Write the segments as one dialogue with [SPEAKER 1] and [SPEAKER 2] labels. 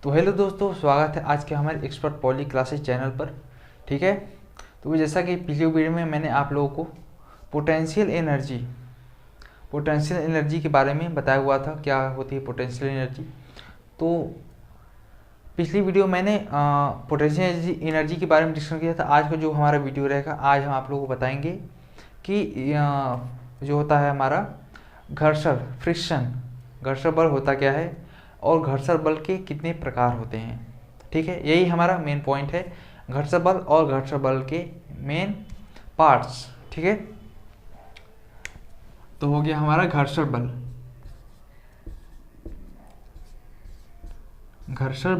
[SPEAKER 1] तो हेलो दोस्तों, स्वागत है आज के हमारे एक्सपर्ट पॉली क्लासेस चैनल पर। ठीक है। तो जैसा कि पिछली वीडियो में मैंने आप लोगों को पोटेंशियल एनर्जी के बारे में बताया हुआ था, क्या होती है पोटेंशियल एनर्जी। तो पिछली वीडियो मैंने पोटेंशियल एनर्जी के बारे में डिस्कस किया था। आज का जो हमारा वीडियो रहेगा, आज हम आप लोगों को बताएंगे कि जो होता है हमारा घर्षण बल होता क्या है और घर्षण बल के कितने प्रकार होते हैं। ठीक है, यही हमारा मेन पॉइंट है, घर्षण बल और घर्षण बल के मेन पार्ट्स। ठीक है, तो हो गया हमारा घर्षण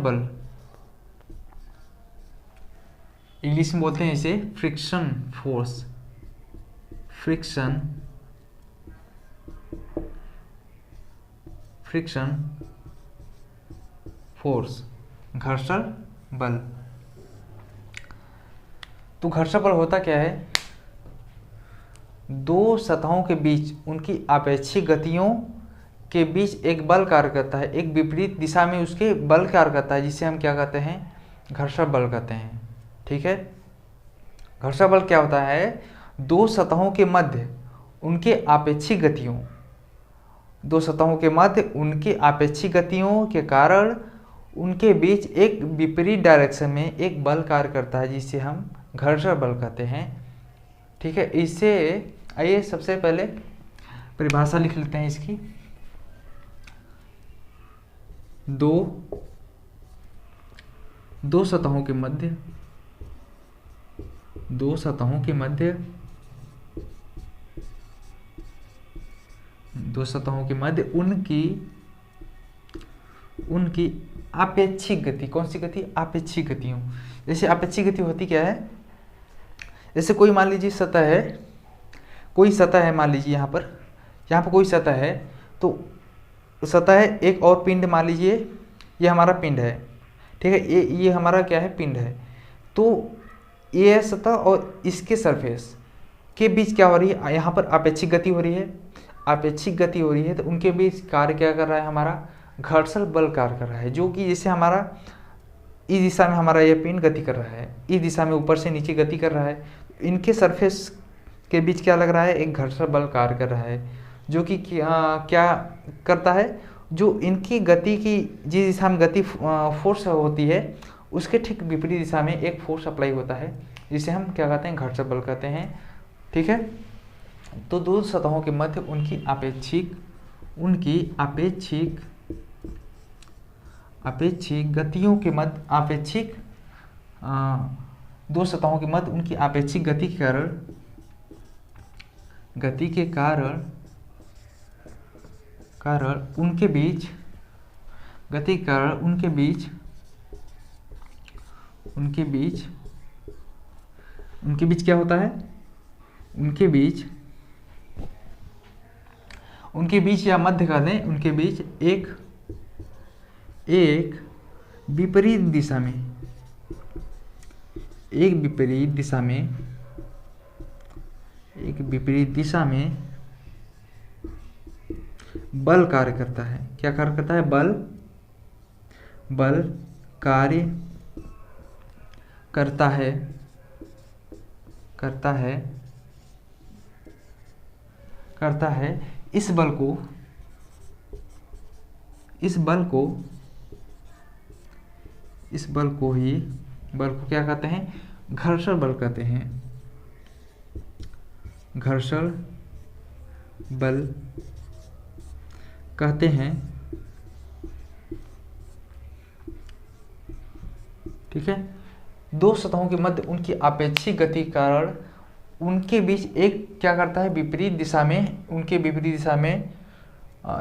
[SPEAKER 1] बल इंग्लिश में बोलते हैं इसे फ्रिक्शन फोर्स, घर्षण बल। तो घर्षण बल होता क्या है? दो सतहों के बीच उनकी आपेक्षिक गतियों के बीच एक बल कार्य करता है, एक विपरीत दिशा में उसके बल कार्य करता है, जिसे हम क्या कहते हैं? घर्षण बल कहते हैं। ठीक है, घर्षण बल क्या होता है? दो सतहों के मध्य उनके आपेक्षिक गतियों के कारण उनके बीच एक विपरीत डायरेक्शन में एक बल कार्य करता है, जिसे हम घर्षण बल कहते हैं। ठीक है, इससे आइए सबसे पहले परिभाषा लिख लेते हैं इसकी। दो सतहों के मध्य उनकी आपेक्षिक गति। कौन सी गति? आपेक्षिक गतियों। जैसे आपेक्षिक गति होती क्या है? जैसे कोई मान लीजिए कोई सतह है, मान लीजिए यहाँ पर कोई सतह है, तो सतह है एक और पिंड, मान लीजिए ये हमारा पिंड है। ठीक है, ये हमारा क्या है? पिंड है। तो ये सतह और इसके सरफेस के बीच क्या हो रही है? यहाँ पर आपेक्षिक गति हो रही है। तो उनके बीच कार्य क्या कर रहा है? हमारा घर्षण बल कार्य कर रहा है, जो कि जैसे हमारा इस दिशा में हमारा ये पिंड गति कर रहा है, इस दिशा में ऊपर से नीचे गति कर रहा है। इनके सरफेस के बीच क्या लग रहा है? एक घर्षण बल कार्य कर रहा है, जो कि क्या करता है? जो इनकी गति की जिस दिशा में गति फोर्स होती है, उसके ठीक विपरीत दिशा में एक फोर्स अप्लाई होता है, जिसे हम क्या कहते हैं? घर्षण बल कहते हैं। ठीक है, तो दो सतहों के मध्य उनकी आपेक्षिक गतियों के मध्य दो सतहों के मध्य उनकी आपेक्षिक गति के कारण उनके बीच क्या होता है? उनके बीच या मध्य का लें, उनके बीच एक विपरीत दिशा में बल कार्य करता है। क्या कार्य करता है? बल कार्य करता है। इस बल को क्या कहते हैं? घर्षण बल कहते हैं। घर्षण बल कहते हैं। ठीक है, दो सतहों के मध्य उनकी आपेक्षिक गति के कारण उनके बीच एक क्या करता है? विपरीत दिशा में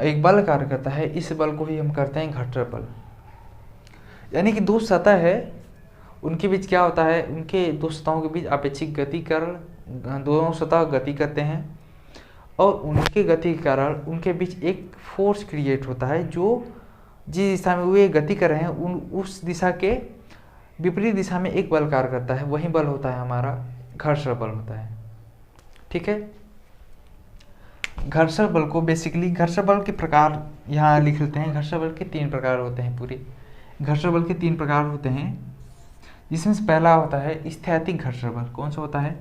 [SPEAKER 1] एक बल कार्य करता है। इस बल को ही हम कहते हैं घर्षण बल। यानी कि दो सतह है, उनके बीच क्या होता है? उनके दो सतहों के बीच आपेक्षिक गति के कारण दोनों सतह गति करते हैं, और उनके गति के कारण उनके बीच एक फोर्स क्रिएट होता है, जो जिस दिशा में वे गति कर रहे हैं उस दिशा के विपरीत दिशा में एक बल कार्य करता है। वही बल होता है हमारा घर्षण बल होता है। ठीक है, घर्षण बल को बेसिकली घर्षण बल के प्रकार यहाँ लिख लेते हैं। घर्षण बल के 3 प्रकार होते हैं पूरे। घर्षण बल के 3 प्रकार होते हैं, जिसमें से पहला होता है स्थैतिक घर्षण बल। कौन सा होता है?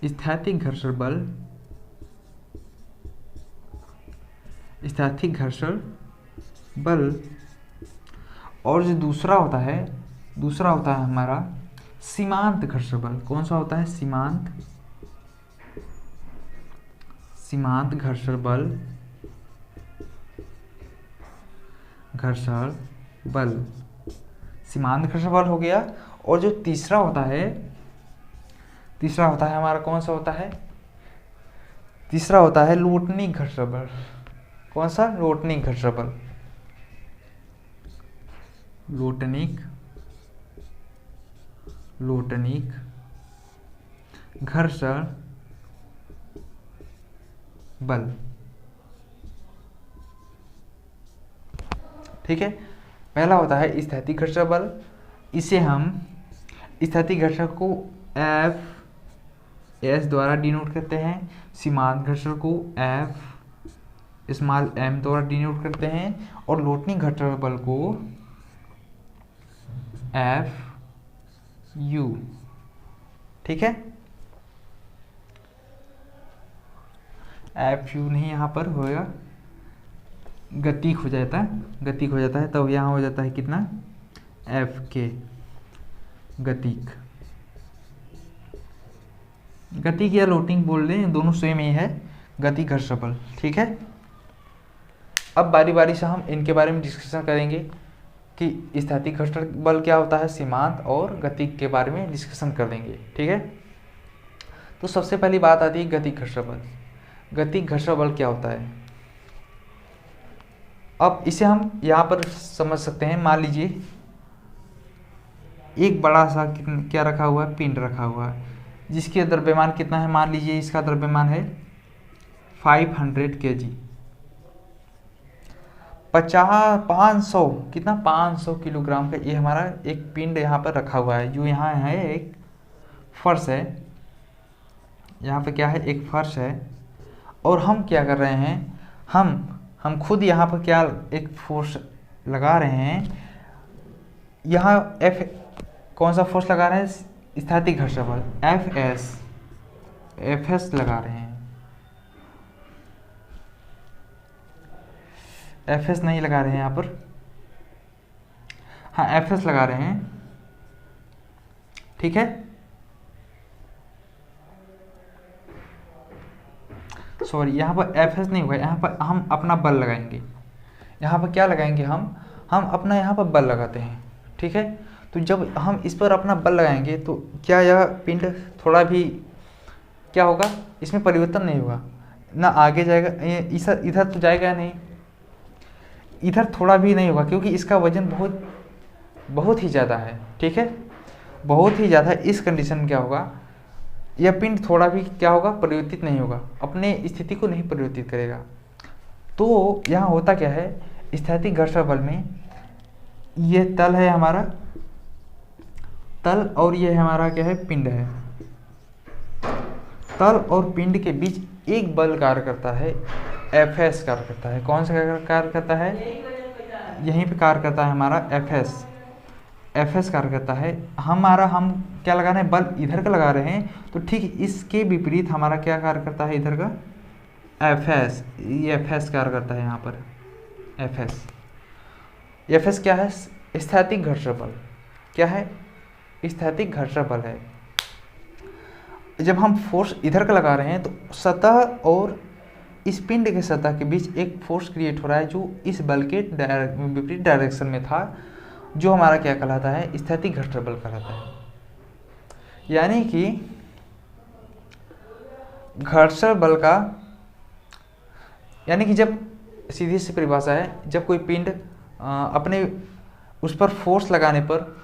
[SPEAKER 1] स्थैतिक घर्षण बल। स्थैतिक घर्षण बल। और जो दूसरा होता है हमारा सीमांत घर्षण बल। कौन सा होता है? सीमांत घर्षण बल। सीमांत घर्षण बल हो गया। और जो तीसरा होता है हमारा, कौन सा होता है? तीसरा होता है लोटनिक घर्षण बल। कौन सा? लोटनिक घर्षण बल। लोटनिक घर्षण बल। ठीक है, पहला होता है स्थैतिक घर्षण बल। इसे हम स्थैतिक घर्षण को F द्वारा डिनोट करते हैं। सीमांत घर्षण को F द्वारा डिनोट करते हैं। और लोटनिक घर्षण बल को Fu। ठीक है, Fu नहीं यहाँ पर होगा, गतिक हो जाता है, तब यहाँ हो जाता है कितना? Fk। गतिक या लोटिंग बोल दें, दोनों सेम ही है, गतिक घर्षण बल। ठीक है, अब बारी बारी से हम इनके बारे में डिस्कशन करेंगे कि स्थैतिक घर्षण बल क्या होता है, सीमांत और गतिक के बारे में डिस्कशन कर देंगे। ठीक है, तो सबसे पहली बात आती है गतिक घर्षण बल। गतिक घर्षण बल क्या होता है? अब इसे हम यहाँ पर समझ सकते हैं। मान लीजिए एक बड़ा सा क्या रखा हुआ है? पिंड रखा हुआ है, जिसके द्रव्यमान कितना है? मान लीजिए इसका द्रव्यमान है 500 kg। 500 कितना? 500 किलोग्राम का ये हमारा एक पिंड यहाँ पर रखा हुआ है। जो यहाँ है एक फर्श है, यहाँ पे क्या है? एक फर्श है। और हम क्या कर रहे हैं? हम खुद यहाँ पर क्या एक फोर्स लगा रहे हैं। यहाँ कौन सा फोर्स लगा रहे हैं? स्थैतिक घर्षण बल Fs लगा रहे हैं। Fs नहीं लगा रहे हैं यहाँ पर, हाँ Fs लगा रहे हैं। ठीक है, सॉरी, यहाँ पर Fs नहीं होगा, यहाँ पर हम अपना बल लगाएंगे। यहाँ पर क्या लगाएंगे? हम अपना यहाँ पर बल लगाते हैं। ठीक है, तो जब हम इस पर अपना बल लगाएंगे तो क्या यह पिंड थोड़ा भी क्या होगा? इसमें परिवर्तन नहीं होगा ना, आगे जाएगा, इधर तो जाएगा नहीं, इधर थोड़ा भी नहीं होगा, क्योंकि इसका वजन बहुत ही ज़्यादा है। ठीक है, बहुत ही ज़्यादा। इस कंडीशन में क्या होगा? यह पिंड थोड़ा भी क्या होगा? परिवर्तित नहीं होगा, अपने स्थिति को नहीं परिवर्तित करेगा। तो यहाँ होता क्या है? स्थैतिक घर्षण बल में यह तल है हमारा, तल, और यह हमारा क्या है? पिंड है। तल और पिंड के बीच एक बल कार्य करता है, Fs कार्य करता है। कौन सा कार्य करता है? यहीं पे कार्य करता है हमारा Fs कार्य करता है। हम क्या लगा रहे हैं? बल इधर का लगा रहे हैं, तो ठीक इसके विपरीत हमारा क्या कार्य करता है? इधर का Fs, ये Fs कार्य करता है यहाँ पर। Fs क्या है? स्थैतिक घर्षण बल। क्या है? स्थैतिक घर्षण बल है। जब हम फोर्स इधर का लगा रहे हैं तो सतह और इस पिंड के सतह के बीच एक फोर्स क्रिएट हो रहा है, जो इस बल के विपरीत डायरेक्शन में था, जो हमारा क्या कहलाता है? स्थैतिक घर्षण बल कहलाता है। यानी कि घर्षण बल का, यानी कि जब सीधी सी परिभाषा है, जब कोई पिंड अपने उस पर फोर्स लगाने पर,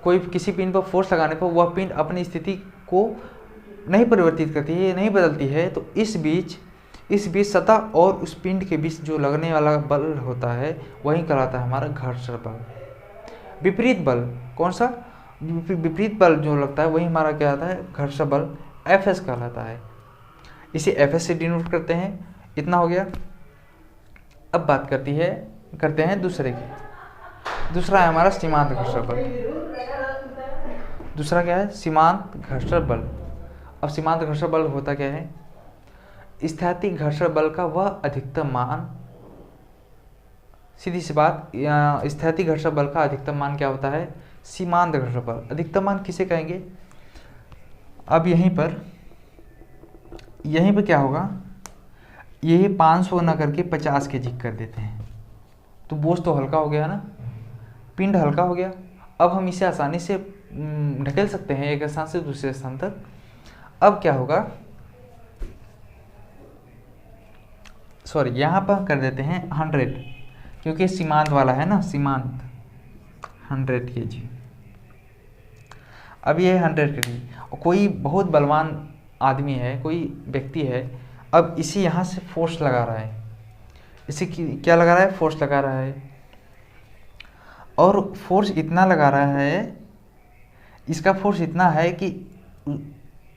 [SPEAKER 1] किसी पिंड पर फोर्स लगाने पर वह पिंड अपनी स्थिति को नहीं परिवर्तित करती है, नहीं बदलती है, तो इस बीच सतह और उस पिंड के बीच जो लगने वाला बल होता है, वही कहलाता है हमारा घर्षण बल। विपरीत बल, कौन सा? विपरीत बल जो लगता है वही हमारा क्या आता है? घर्षण बल, Fs कहलाता है। इसे Fs से डिनोट करते हैं। इतना हो गया। अब बात करते हैं दूसरे की। दूसरा है हमारा सीमांत घर्षण बल। दूसरा क्या है? सीमांत घर्षण बल। अब सीमांत घर्षण बल होता क्या है? स्थैतिक घर्षण बल का वह अधिकतम मान, सीधी सी बात, स्थैतिक घर्षण बल का अधिकतम मान क्या होता है? सीमांत घर्षण बल। अधिकतम मान किसे कहेंगे? अब यहीं पर क्या होगा, ये 500 ना करके 50 kg कर देते हैं, तो बोझ तो हल्का हो गया ना, पिंड हल्का हो गया। अब हम इसे आसानी से ढकेल सकते हैं एक स्थान से दूसरे स्थान तक। अब क्या होगा, सॉरी यहाँ पर कर देते हैं 100, क्योंकि सीमांत वाला है ना, सीमांत 100 kg। अब ये 100 kg, कोई बहुत बलवान आदमी है, कोई व्यक्ति है, अब इसे यहाँ से फोर्स लगा रहा है, इसे क्या लगा रहा है? फोर्स लगा रहा है। और फोर्स इतना लगा रहा है, इसका फोर्स इतना है कि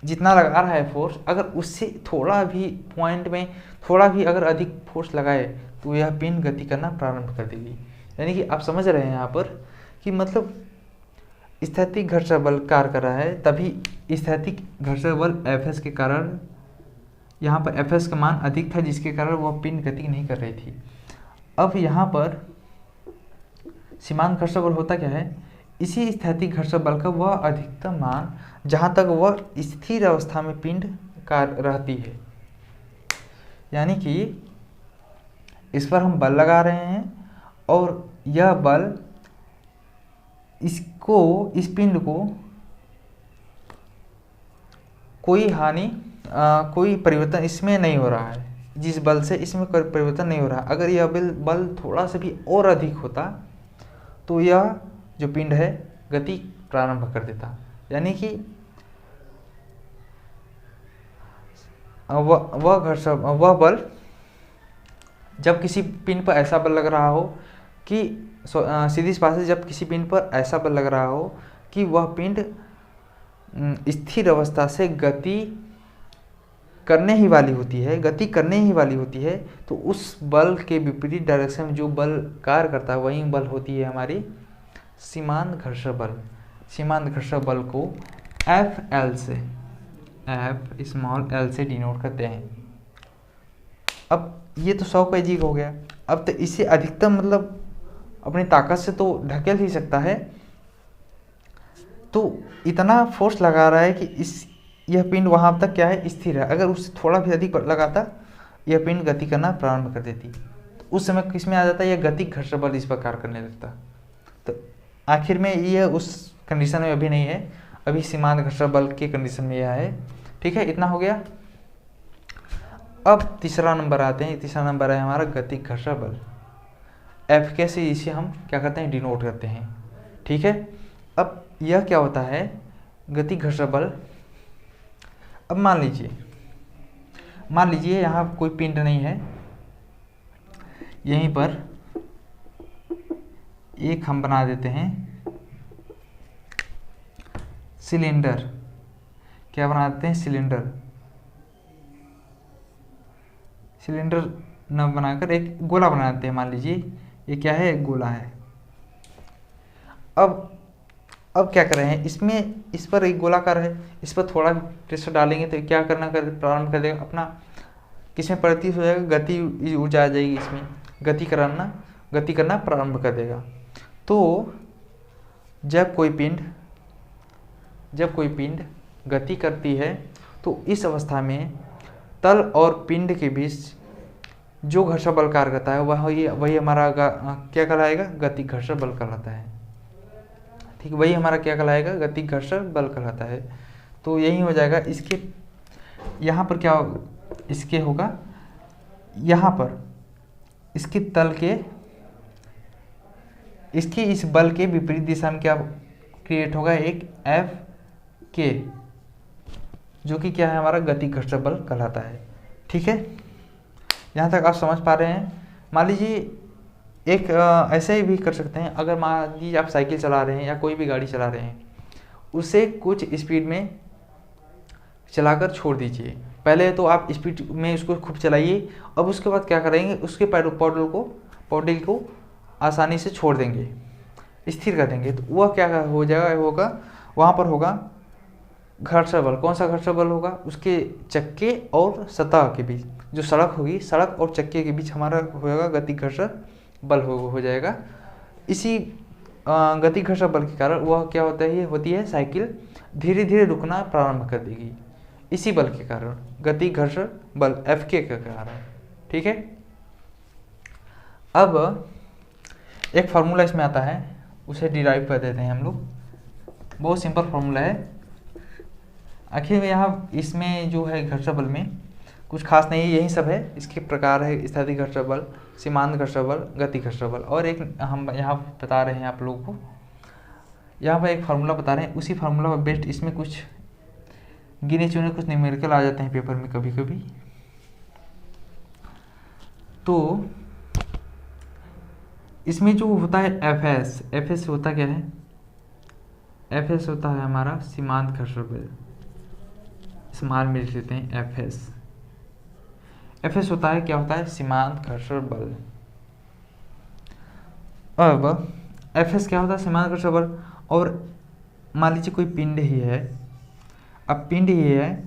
[SPEAKER 1] जितना लगा रहा है फोर्स, अगर उससे थोड़ा भी पॉइंट में थोड़ा भी अगर अधिक फोर्स लगाए तो यह पिंड गति करना प्रारंभ कर देगी। यानी कि आप समझ रहे हैं यहाँ पर कि मतलब स्थैतिक घर्षण बल कार्य कर रहा है, तभी स्थैतिक घर्षण बल Fs के कारण, यहाँ पर Fs का मान अधिक था, जिसके कारण वह पिंड गति नहीं कर रही थी। अब यहाँ पर सीमांत घर्षण बल होता क्या है? इसी स्थैतिक घर्षण बल का वह अधिकतम मान जहाँ तक वह स्थिर अवस्था में पिंड कार्य रहती है। यानी कि इस पर हम बल लगा रहे हैं और यह बल इस पिंड को कोई हानि, कोई परिवर्तन इसमें नहीं हो रहा है। जिस बल से इसमें कोई परिवर्तन नहीं हो रहा। अगर यह बल थोड़ा सा भी और अधिक होता तो यह जो पिंड है गति प्रारंभ कर देता। यानी कि वह बल, जब किसी पिंड पर ऐसा बल लग रहा हो कि सीधी सी बात है, जब किसी पिंड पर ऐसा बल लग रहा हो कि वह पिंड स्थिर अवस्था से गति करने ही वाली होती है, तो उस बल के विपरीत डायरेक्शन में जो बल कार्य करता है वही बल होती है हमारी सीमांत घर्षण बल। सीमांत घर्षण बल को F स्मॉल l से डिनोट करते हैं। अब ये तो 100 kg हो गया। अब तो इसे अधिकतम मतलब अपनी ताकत से तो ढकेल ही सकता है, तो इतना फोर्स लगा रहा है कि यह पिंड वहाँ तक क्या है? स्थिर है। अगर उससे थोड़ा भी अधिक लगाता यह पिंड गति करना प्रारंभ कर देती, तो उस समय किस में आ जाता? यह गतिक घर्षण बल इस पर कार्य करने लगता। तो आखिर में यह उस कंडीशन में अभी नहीं है, अभी सीमांत घर्षण बल के कंडीशन में यह है। ठीक है, इतना हो गया। अब तीसरा नंबर आते हैं। तीसरा नंबर है हमारा गतिक घर्षण बल। F के से इसे हम क्या करते हैं? डिनोट करते हैं। ठीक है, अब यह क्या होता है? गतिक घर्षण बल। अब मान लीजिए यहाँ कोई पिंड नहीं है, यहीं पर एक हम बना देते हैं सिलेंडर। क्या बना देते हैं? सिलेंडर न बनाकर एक गोला बना देते हैं। मान लीजिए ये क्या है? एक गोला है। अब क्या कर रहे हैं? इस पर एक गोलाकार है, इस पर थोड़ा प्रेशर डालेंगे तो क्या प्रारंभ कर देगा? अपना किसमें प्रतीत हो जाएगा? गति ऊर्जा आ जाएगी, इसमें गति करना प्रारंभ कर देगा। तो जब कोई पिंड गति करती है तो इस अवस्था में तल और पिंड के बीच जो घर्षण बल कार्य करता है वही हमारा क्या कहलाएगा? गतिक घर्षण बल कहलाता है। ठीक, वही हमारा क्या कहलाएगा? गतिक घर्षण बल कहलाता है। तो यही हो जाएगा। इसके यहाँ पर क्या इसके होगा? यहाँ पर इसके तल के इस बल के विपरीत दिशा में क्या क्रिएट होगा? एक F के, जो कि क्या है? हमारा गतिक घर्षण बल कहलाता है। ठीक है, यहाँ तक आप समझ पा रहे हैं। मान लीजिए एक ऐसे भी कर सकते हैं। अगर मान लीजिए आप साइकिल चला रहे हैं या कोई भी गाड़ी चला रहे हैं, उसे कुछ स्पीड में चलाकर छोड़ दीजिए। पहले तो आप स्पीड में उसको खूब चलाइए, अब उसके बाद क्या करेंगे, उसके पॉडल को आसानी से छोड़ देंगे, स्थिर कर देंगे। तो वह क्या हो जाएगा, होगा वहाँ पर होगा घर्षण बल। कौन सा घर्षण बल होगा, उसके चक्के और सतह के बीच जो सड़क होगी, सड़क और चक्के के बीच हमारा होगा गति घर्षण बल हो जाएगा। इसी गति घर्षण बल के कारण वह क्या होता है, ये होती है साइकिल धीरे धीरे रुकना प्रारंभ कर देगी, इसी बल के कारण, गति घर्षण बल F के कारण। ठीक है। अब एक फार्मूला इसमें आता है, उसे डिराइव कर देते हैं हम लोग। बहुत सिंपल फार्मूला है। आखिर में यहाँ इसमें जो है घर्षण बल में कुछ खास नहीं है, यही सब है। इसके प्रकार है स्थैतिक घर्षण बल, सीमांत घर्षण बल, गति घर्षण बल। और एक हम यहाँ बता रहे हैं आप लोगों को, यहाँ पर एक फार्मूला बता रहे हैं, उसी फार्मूला पर बेस्ड इसमें कुछ गिने चुने कुछ न्यूमेरिकल आ जाते हैं पेपर में कभी कभी। तो इसमें जो होता है एफ होता क्या है, एफ होता है हमारा सीमांत घर्षण बल। स्मॉल में लिख लेते हैं एफ होता है, क्या होता है, सीमांत घर्षण बल। अब एफ क्या होता है, सीमांत घर्षण बल। और मान लीजिए कोई पिंड ही है, अब पिंड ही है,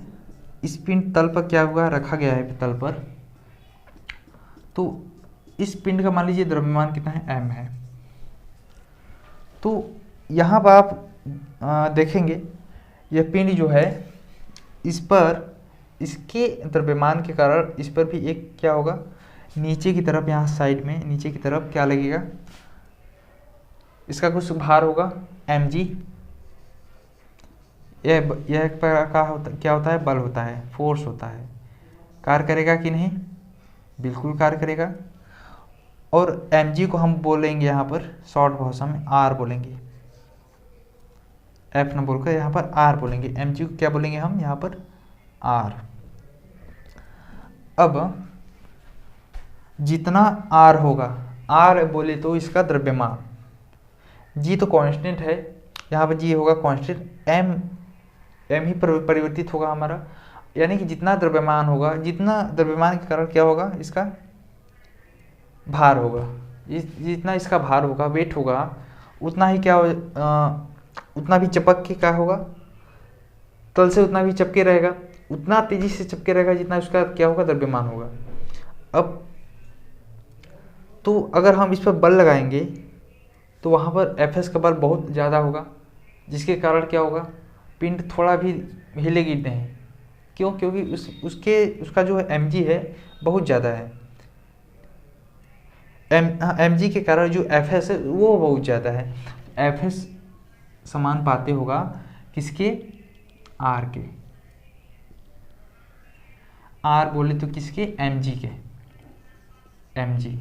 [SPEAKER 1] इस पिंड तल पर क्या हुआ, रखा गया है तल पर। तो इस पिंड का मान लीजिए द्रव्यमान कितना है, m है। तो यहाँ पर आप देखेंगे यह पिंड जो है, इस पर इसके द्रव्यमान के कारण इस पर भी एक क्या होगा, नीचे की तरफ, यहाँ साइड में नीचे की तरफ क्या लगेगा, इसका कुछ भार होगा mg। यह एक प्रकार का क्या होता है, बल होता है, फोर्स होता है। कार्य करेगा कि नहीं, बिल्कुल कार्य करेगा। और mg को हम बोलेंगे यहाँ पर शॉर्ट भाषा में r बोलेंगे, f न बोलकर यहाँ पर r बोलेंगे। mg को क्या बोलेंगे हम यहाँ पर, r। अब जितना r होगा, r बोले तो इसका द्रव्यमान, g तो कांस्टेंट है, यहाँ पर g होगा कांस्टेंट, m ही परिवर्तित होगा हमारा। यानी कि जितना द्रव्यमान होगा, जितना द्रव्यमान के कारण क्या होगा, इसका भार होगा, जितना इसका भार होगा, वेट होगा, उतना ही क्या उतना भी चपक के क्या होगा, तल से उतना भी चपके रहेगा, उतना तेजी से चपके रहेगा जितना उसका क्या होगा, द्रव्यमान होगा। अब तो अगर हम इस पर बल लगाएंगे तो वहाँ पर एफ का बल बहुत ज़्यादा होगा, जिसके कारण क्या होगा, पिंड थोड़ा भी हिलेगी नहीं। क्यों, क्योंकि उसका जो है mg है बहुत ज़्यादा है। mg के कारण जो fs है वो बहुत ज़्यादा है। fs समान पाते होगा किसके, r के। r बोले तो किसके, mg के, mg।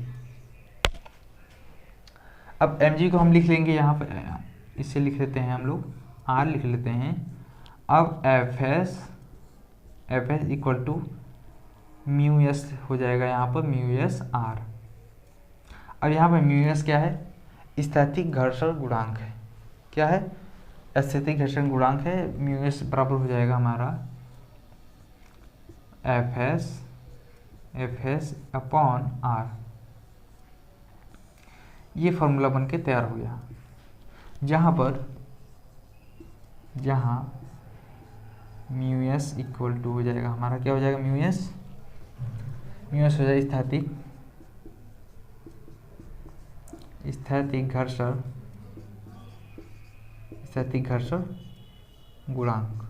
[SPEAKER 1] अब mg को हम लिख लेंगे यहाँ पर, इससे लिख लेते हैं हम लोग, r लिख लेते हैं। अब fs equal to mu s हो जाएगा यहाँ पर, म्यू एस r। अब यहाँ पर म्यू एस क्या है, स्थैतिक घर्षण गुणांक है। क्या है, स्थैतिक घर्षण गुणांक है। म्यू एस बराबर हो जाएगा हमारा एफ एस अपॉन आर। ये फॉर्मूला बन के तैयार हो गया, जहाँ म्यू एस इक्वल टू हो जाएगा हमारा, क्या हो जाएगा, म्यू एस हो जाएगा स्थैतिक घर्षण गुणांक।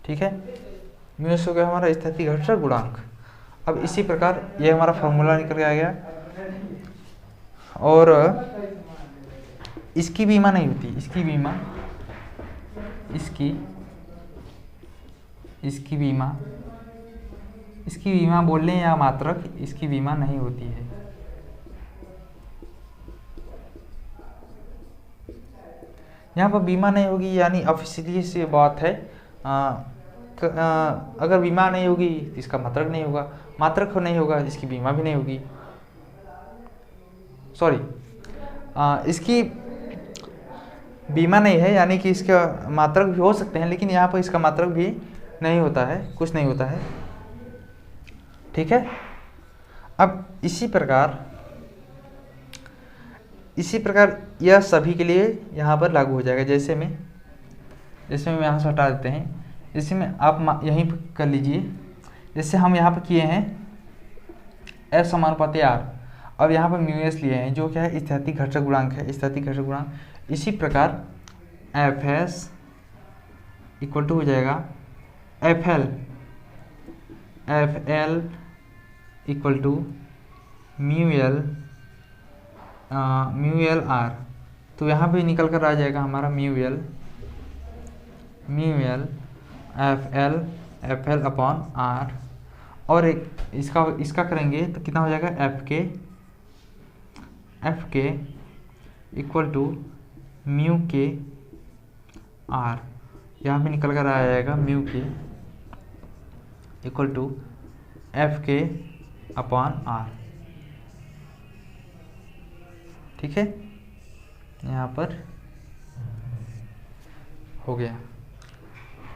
[SPEAKER 1] ठीक है, म्यू एस हो गया हमारा स्थैतिक घर्षण गुणांक। अब इसी प्रकार ये हमारा फॉर्मूला निकल के आ गया। और इसकी बीमा नहीं होती, इसकी बीमा बोल लें या मात्रक, इसकी बीमा नहीं होती है। यहाँ पर बीमा नहीं होगी यानी ऑफिशियली से बात है। अगर बीमा नहीं होगी तो इसका मात्रक नहीं होगा, मात्रक नहीं होगा इसकी बीमा भी नहीं होगी। इसकी बीमा नहीं है, यानी कि इसका मात्रक भी हो सकते हैं, लेकिन यहाँ पर इसका मात्रक भी नहीं होता है, कुछ नहीं होता है। ठीक है। अब इसी प्रकार यह सभी के लिए यहाँ पर लागू हो जाएगा। जैसे में यहाँ से हटा देते हैं, जैसे में आप यहीं पर कर लीजिए, जैसे हम यहाँ पर किए हैं एफ समानुपाती आर, अब यहाँ पर म्यू एस लिए हैं जो क्या है, स्थैतिक घर्षण गुणांक है, स्थैतिक घर्षण गुणांक। इसी प्रकार एफ एस इक्वल टू हो जाएगा F L equal to mu L R. तो यहाँ पे निकल कर आ जाएगा हमारा mu L F L upon R, और एक इसका करेंगे तो कितना हो जाएगा, एफ के इक्वल टू म्यू के आर। यहाँ पे निकल कर आ जाएगा म्यू के इक्वल टू एफ के अपॉन आर। ठीक है, यहाँ पर हो गया।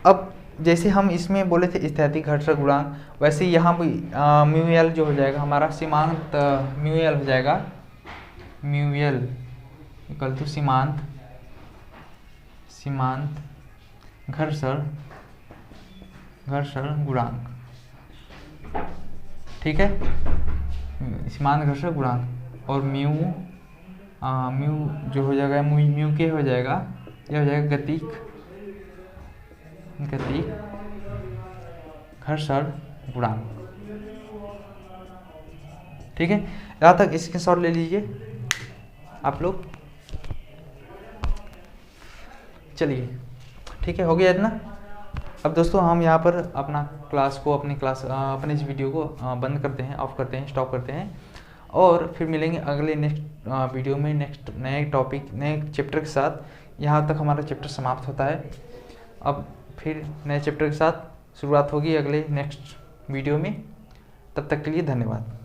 [SPEAKER 1] अब जैसे हम इसमें बोले थे स्थैतिक घर्षण गुणांक, वैसे यहाँ भी म्यू एल जो हो जाएगा हमारा सीमांत म्यू एल हो जाएगा, म्यू एल इक्वल टू सीमांत घर्षण गुणांक। ठीक है, सीमांत घर्षण गुणांक, और म्यू जो हो जाएगा म्यू के हो जाएगा, यह हो जाएगा गतिक घर्षण गुणांक। ठीक है, यहाँ तक स्क्रीनशॉट ले लीजिए आप लोग। चलिए ठीक है, हो गया इतना। अब दोस्तों हम यहाँ पर अपने इस वीडियो को बंद करते हैं, ऑफ करते हैं, स्टॉप करते हैं, और फिर मिलेंगे अगले नेक्स्ट वीडियो में नए टॉपिक, नए चैप्टर के साथ। यहाँ तक हमारा चैप्टर समाप्त होता है। अब फिर नए चैप्टर के साथ शुरुआत होगी अगले नेक्स्ट वीडियो में। तब तक के लिए धन्यवाद।